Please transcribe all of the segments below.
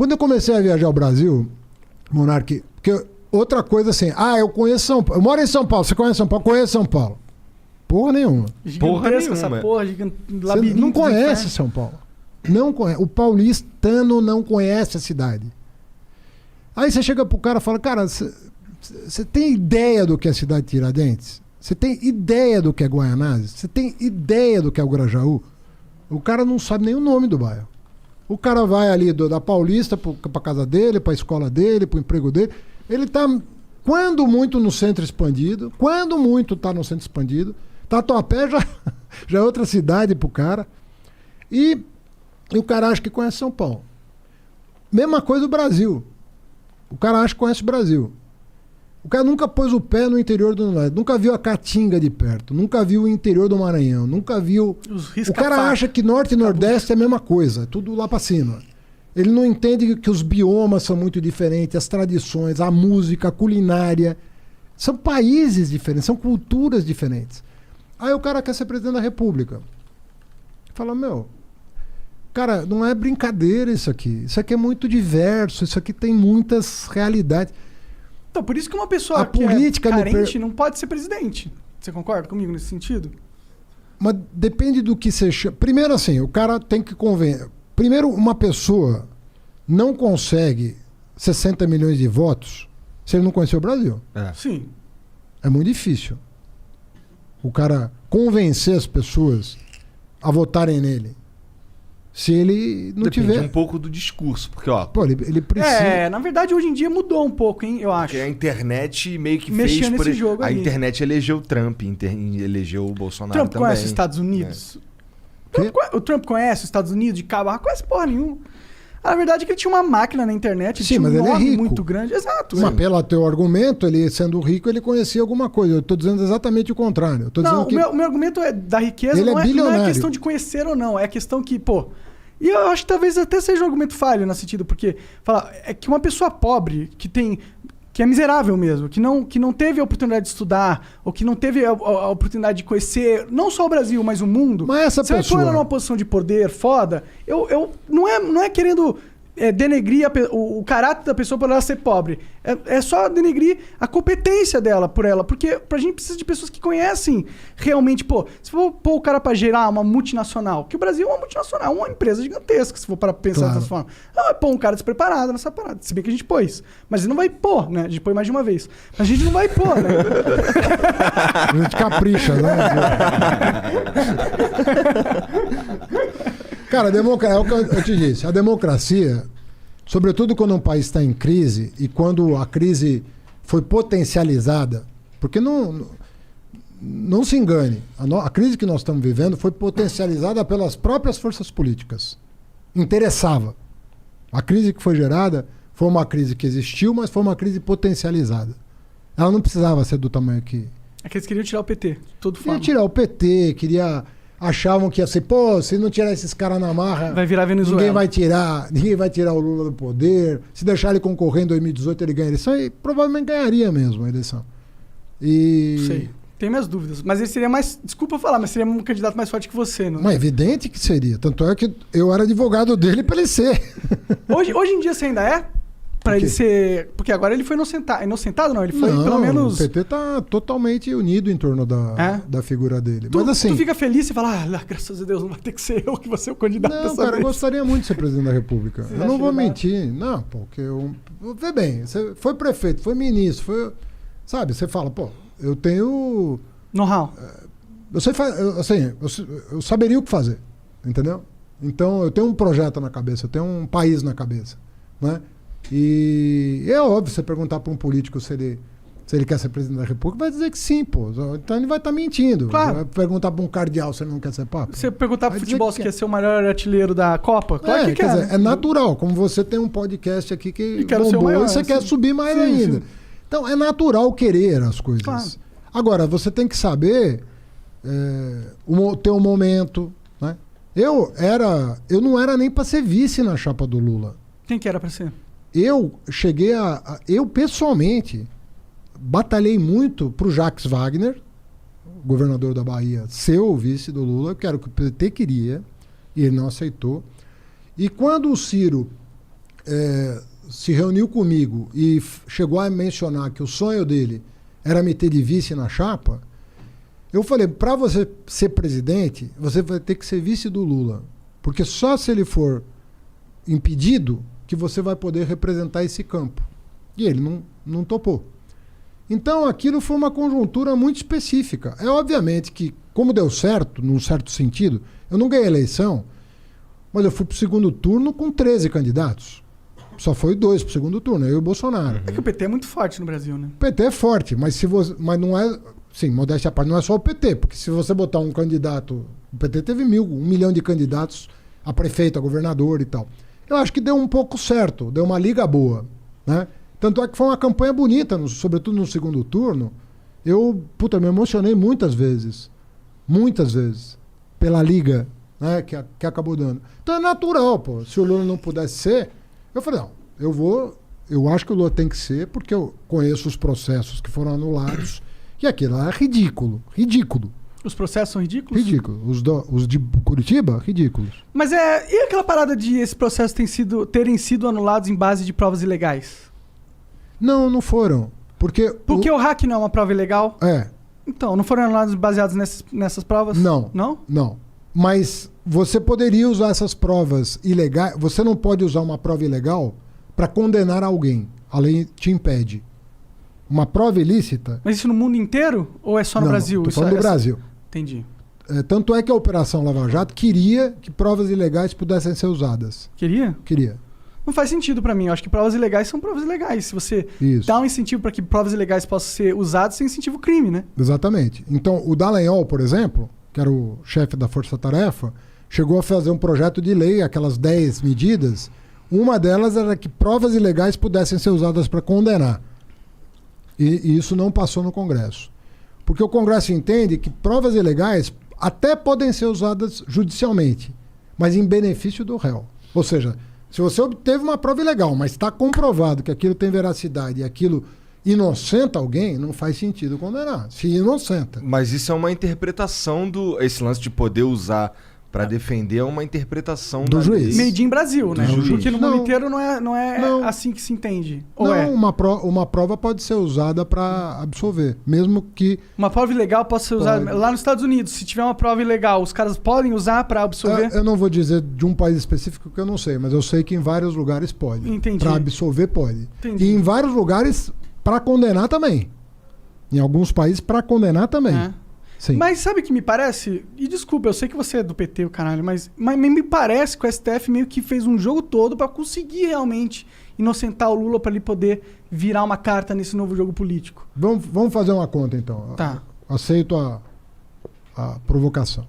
Quando eu comecei a viajar ao Brasil, Monark, porque outra coisa assim, eu conheço São Paulo. Eu moro em São Paulo, você conhece São Paulo? Conheço São Paulo. Porra nenhuma. Gigantesca essa porra, Você não conhece São Paulo. Não conhece. O paulistano não conhece a cidade. Aí você chega pro cara e fala, cara, você tem ideia do que é a cidade de Tiradentes? Você tem ideia do que é Guaianazes? Você tem ideia do que é o Grajaú? O cara não sabe nem o nome do bairro. O cara vai ali da Paulista pra casa dele, pra escola dele, pro emprego dele. Ele tá, quando muito, no centro expandido. Quando muito tá no centro expandido. Tatuapé já é outra cidade pro cara. E o cara acha que conhece São Paulo. Mesma coisa do Brasil. O cara acha que conhece o Brasil. O cara nunca pôs o pé no interior do Nordeste, nunca viu a Caatinga de perto, nunca viu o interior do Maranhão, nunca viu... O cara acha que Norte e Nordeste é a mesma coisa, é tudo lá pra cima. Ele não entende que os biomas são muito diferentes, as tradições, a música, a culinária. São países diferentes, são culturas diferentes. Aí o cara quer ser presidente da República. Fala, cara, não é brincadeira isso aqui. Isso aqui é muito diverso, isso aqui tem muitas realidades. Então, por isso que uma pessoa que é carente não pode ser presidente. Você concorda comigo nesse sentido? Mas depende do que você chama. Primeiro, assim, o cara tem que convencer. Primeiro, uma pessoa não consegue 60 milhões de votos se ele não conhecer o Brasil. Sim. É muito difícil. O cara convencer as pessoas a votarem nele. Se ele não Depende tiver... um pouco do discurso, porque, ó... Pô, ele precisa... Na verdade, hoje em dia mudou um pouco, hein, eu acho. Porque a internet meio que mexeu fez... nesse jogo a aí. internet elegeu o Trump, elegeu o Bolsonaro Trump também. conhece os Estados Unidos? O Trump conhece os Estados Unidos de cabo? Conhece porra nenhuma. A verdade é que ele tinha uma máquina na internet, Sim, tinha mas um ele é nome rico. muito grande. Exato. Mas pelo teu argumento, ele sendo rico, ele conhecia alguma coisa. Eu tô dizendo exatamente o contrário. Eu tô Não, dizendo o meu argumento da riqueza ele não é é bilionário. questão de conhecer ou não. É questão que, E eu acho que talvez até seja um argumento falho nesse sentido, porque é que uma pessoa pobre, que é miserável mesmo, que não teve a oportunidade de estudar, ou que não teve a oportunidade de conhecer não só o Brasil, mas o mundo, mas essa você vai pôr ela numa posição de poder foda, não é querendo denegrir o caráter da pessoa por ela ser pobre. É só denegrir a competência dela por ela. Porque a gente precisa de pessoas que conhecem realmente. Se for pôr o cara para gerar uma multinacional, que o Brasil é uma multinacional, uma empresa gigantesca, se for para pensar dessa forma. Não vai pôr um cara despreparado nessa parada. Se bem que a gente pôs. Mas ele não vai pôr, né? A gente põe mais de uma vez. Mas a gente não vai pôr, né? A gente capricha, né? Cara, é o que eu te disse. A democracia, sobretudo quando um país está em crise e quando a crise foi potencializada, porque não se engane, a crise que nós estamos vivendo foi potencializada pelas próprias forças políticas. Interessava. A crise que foi gerada foi uma crise que existiu, mas foi uma crise potencializada. Ela não precisava ser do tamanho que... É que eles queriam tirar o PT, todo Queria forma. tirar o PT, achavam que ia ser, se não tirar esses caras na marra, vai virar Venezuela. Ninguém vai tirar o Lula do poder. Se deixar ele concorrer em 2018, ele ganha a eleição e provavelmente ganharia mesmo a eleição. Sei. Tenho minhas dúvidas. Mas ele seria mais, desculpa falar, mas seria um candidato mais forte que você, não? Mas evidente que seria. Tanto é que eu era advogado dele para ele ser. Hoje em dia você ainda é? Pra ele ser... Porque agora ele foi inocentado, não? Ele foi, pelo menos... O PT tá totalmente unido em torno da figura dele. Mas assim... Tu fica feliz e fala, graças a Deus, não vai ter que ser eu que vou ser o candidato dessa cara, vez. eu gostaria muito de ser presidente da República. Você eu não vou acha mentir. Não, porque vê bem, você foi prefeito, foi ministro, foi... Sabe, você fala, eu tenho... Know-how. Eu saberia o que fazer, entendeu? Então, eu tenho um projeto na cabeça, eu tenho um país na cabeça, né? E é óbvio, você perguntar para um político se ele quer ser presidente da República, vai dizer que sim, então ele vai estar mentindo. Claro. Vai perguntar para um cardeal se ele não quer ser papa. Você perguntar para o futebol se quer ser o maior artilheiro da Copa, claro que quer. Quer dizer, é natural, como você tem um podcast aqui que bombou, e você quer subir mais ainda. Sim. Então, é natural querer as coisas. Claro. Agora, você tem que saber ter um momento, né? Eu não era nem para ser vice na chapa do Lula. Quem que era para ser? Eu cheguei eu pessoalmente batalhei muito pro Jacques Wagner, governador da Bahia, ser o vice do Lula, que era o que o PT queria, e ele não aceitou. E quando o Ciro se reuniu comigo e chegou a mencionar que o sonho dele era me ter de vice na chapa, eu falei, para você ser presidente, você vai ter que ser vice do Lula. Porque só se ele for impedido que você vai poder representar esse campo. E ele não topou. Então aquilo foi uma conjuntura muito específica. É obviamente que, como deu certo, num certo sentido, eu não ganhei a eleição, mas eu fui para o segundo turno com 13 candidatos. Só foi 2 para o segundo turno, eu e o Bolsonaro. É que o PT é muito forte no Brasil, né? O PT é forte, mas não é... Sim, modéstia à parte, não é só o PT, porque se você botar um candidato... O PT teve 1 milhão de candidatos a prefeito, a governador e tal. Eu acho que deu um pouco certo, deu uma liga boa, né? Tanto é que foi uma campanha bonita, sobretudo no segundo turno. Eu, me emocionei muitas vezes, pela liga, né, que acabou dando. Então é natural, pô. Se o Lula não pudesse ser, eu falei, não, eu acho que o Lula tem que ser, porque eu conheço os processos que foram anulados, e aquilo é ridículo. Os processos são ridículos? Ridículo. Os de Curitiba, ridículos. Mas e aquela parada de esses processos terem sido anulados em base de provas ilegais? Não foram. Porque o hack não é uma prova ilegal? É. Então, não foram anulados baseados nessas provas? Não. Não? Não. Mas você poderia usar essas provas ilegais. Você não pode usar uma prova ilegal para condenar alguém. A lei te impede. Uma prova ilícita... Mas isso no mundo inteiro? Ou é só no Brasil? Estou falando do Brasil. Entendi. Tanto é que a Operação Lava Jato queria que provas ilegais pudessem ser usadas. Queria? Queria. Não faz sentido pra mim. Eu acho que provas ilegais são provas ilegais. Se você dá um incentivo para que provas ilegais possam ser usadas, você incentiva o crime, né? Exatamente. Então, o Dallagnol, por exemplo, que era o chefe da Força Tarefa, chegou a fazer um projeto de lei, aquelas 10 medidas. Uma delas era que provas ilegais pudessem ser usadas para condenar. E isso não passou no Congresso. Porque o Congresso entende que provas ilegais até podem ser usadas judicialmente, mas em benefício do réu. Ou seja, se você obteve uma prova ilegal, mas está comprovado que aquilo tem veracidade e aquilo inocenta alguém, não faz sentido condenar. Se inocenta. Mas isso é uma interpretação esse lance de poder usar para defender, é uma interpretação do juiz. Made in Brasil, né? Juiz. Porque no mundo inteiro não é assim que se entende. Ou é? Uma prova pode ser usada para absolver, mesmo que... Uma prova ilegal pode ser usada... Lá nos Estados Unidos, se tiver uma prova ilegal, os caras podem usar para absolver? Eu não vou dizer de um país específico que eu não sei, mas eu sei que em vários lugares pode. Entendi. Para absolver pode. Entendi. E em vários lugares para condenar também. Em alguns países para condenar também. É. Sim. Mas sabe o que me parece? E desculpa, eu sei que você é do PT, o caralho, mas me parece que o STF meio que fez um jogo todo pra conseguir realmente inocentar o Lula pra ele poder virar uma carta nesse novo jogo político. Vamos fazer uma conta, então. Tá. Aceito a provocação.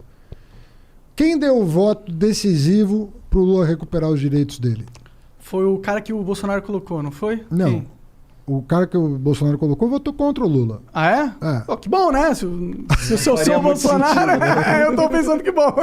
Quem deu o voto decisivo pro Lula recuperar os direitos dele? Foi o cara que o Bolsonaro colocou, não foi? Não. Quem? O cara que o Bolsonaro colocou votou contra o Lula. Ah, é? É. Pô, que bom, né? Se eu sou o Bolsonaro, sentido, né? eu tô pensando que bom.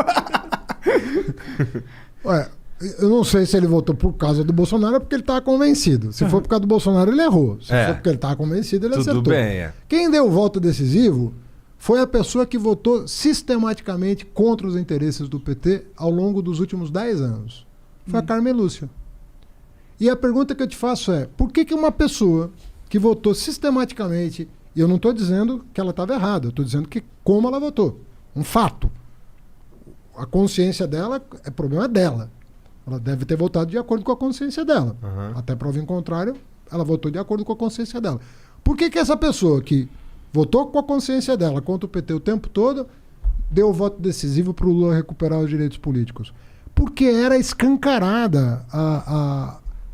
Ué, eu não sei se ele votou por causa do Bolsonaro ou porque ele estava convencido. Se for por causa do Bolsonaro, ele errou. Se for porque ele estava convencido, ele acertou. Tudo bem, é. Quem deu o voto decisivo foi a pessoa que votou sistematicamente contra os interesses do PT ao longo dos últimos 10 anos. Foi a Carmen Lúcia. E a pergunta que eu te faço é, por que uma pessoa que votou sistematicamente, e eu não estou dizendo que ela estava errada, eu estou dizendo que como ela votou, um fato. A consciência dela é problema dela. Ela deve ter votado de acordo com a consciência dela. Até prova em contrário, ela votou de acordo com a consciência dela. Por que essa pessoa que votou com a consciência dela contra o PT o tempo todo deu o voto decisivo para o Lula recuperar os direitos políticos? Porque era escancarada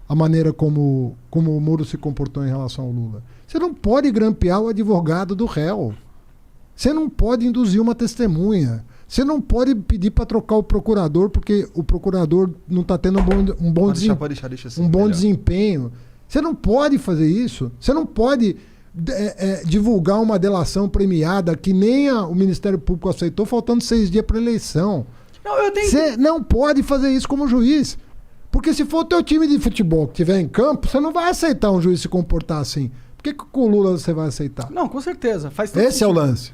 a maneira como o Moro se comportou em relação ao Lula. Você não pode grampear o advogado do réu. Você não pode induzir uma testemunha. Você não pode pedir para trocar o procurador porque o procurador não está tendo um bom desempenho. Você não pode fazer isso. Você não pode divulgar uma delação premiada que nem o Ministério Público aceitou, faltando 6 dias para a eleição. Você não pode fazer isso como juiz. Porque se for o teu time de futebol que estiver em campo, você não vai aceitar um juiz se comportar assim. Por que com o Lula você vai aceitar? Não, com certeza. Esse é o lance.